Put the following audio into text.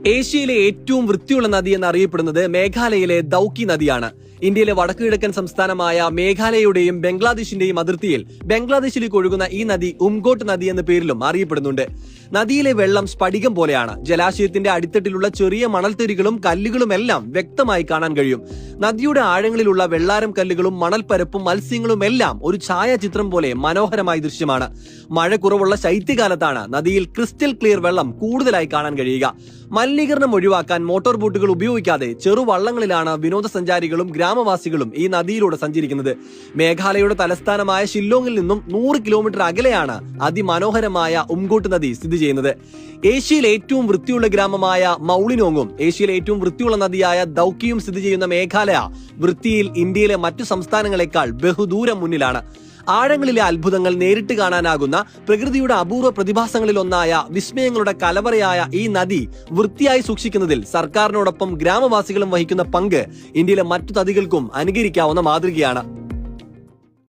ഏഷ്യയിലെ ഏറ്റവും വൃത്തിയുള്ള നദി എന്നറിയപ്പെടുന്നത് മേഘാലയയിലെ ദൌക്കി നദിയാണ്. ഇന്ത്യയിലെ വടക്കുകിഴക്കൻ സംസ്ഥാനമായ മേഘാലയയുടെയും ബംഗ്ലാദേശിന്റെയും അതിർത്തിയിൽ ബംഗ്ലാദേശിലേക്ക് ഒഴുകുന്ന ഈ നദി ഉംഗോട്ട് നദി എന്ന പേരിലും അറിയപ്പെടുന്നുണ്ട്. നദിയിലെ വെള്ളം സ്ഫടികം പോലെയാണ്. ജലാശയത്തിന്റെ അടിത്തട്ടിലുള്ള ചെറിയ മണൽത്തരികളും കല്ലുകളും എല്ലാം വ്യക്തമായി കാണാൻ കഴിയും. നദിയുടെ ആഴങ്ങളിലുള്ള വെള്ളാരം കല്ലുകളും മണൽപ്പരപ്പും മത്സ്യങ്ങളും എല്ലാം ഒരു ഛായാചിത്രം പോലെ മനോഹരമായ ദൃശ്യമാണ്. മഴ കുറവുള്ള ശൈത്യകാലത്താണ് നദിയിൽ ക്രിസ്റ്റൽ ക്ലിയർ വെള്ളം കൂടുതലായി കാണാൻ കഴിയുക. മലിനീകരണം ഒഴിവാക്കാൻ മോട്ടോർ ബോട്ടുകൾ ഉപയോഗിക്കാതെ ചെറുവള്ളങ്ങളിലാണ് വിനോദസഞ്ചാരികളും ഗ്രാമവാസികളും ഈ നദിയിലൂടെ സഞ്ചരിക്കുന്നത്. മേഘാലയയുടെ തലസ്ഥാനമായ ഷില്ലോങ്ങിൽ നിന്നും 100 കിലോമീറ്റർ അകലെയാണ് അതിമനോഹരമായ ഉംഗോട്ട് നദി സ്ഥിതി ചെയ്യുന്നത്. ഏഷ്യയിലെ ഏറ്റവും വൃത്തിയുള്ള ഗ്രാമമായ മൗളിനോങ്ങും ഏഷ്യയിലെ ഏറ്റവും വൃത്തിയുള്ള നദിയായ ദൌക്കിയും സ്ഥിതി ചെയ്യുന്ന മേഘാലയ വൃത്തിയിൽ ഇന്ത്യയിലെ മറ്റു സംസ്ഥാനങ്ങളെക്കാൾ ബഹുദൂരം മുന്നിലാണ്. ആഴങ്ങളിലെ അത്ഭുതങ്ങൾ നേരിട്ട് കാണാനാകുന്ന പ്രകൃതിയുടെ അപൂർവ പ്രതിഭാസങ്ങളിൽ ഒന്നായ വിസ്മയങ്ങളുടെ കലവറയായ ഈ നദി വൃത്തിയായി സൂക്ഷിക്കുന്നതിൽ സർക്കാരിനോടൊപ്പം ഗ്രാമവാസികളും വഹിക്കുന്ന പങ്ക് ഇന്ത്യയിലെ മറ്റു നദികൾക്കും അനുകരിക്കാവുന്ന മാതൃകയാണ്.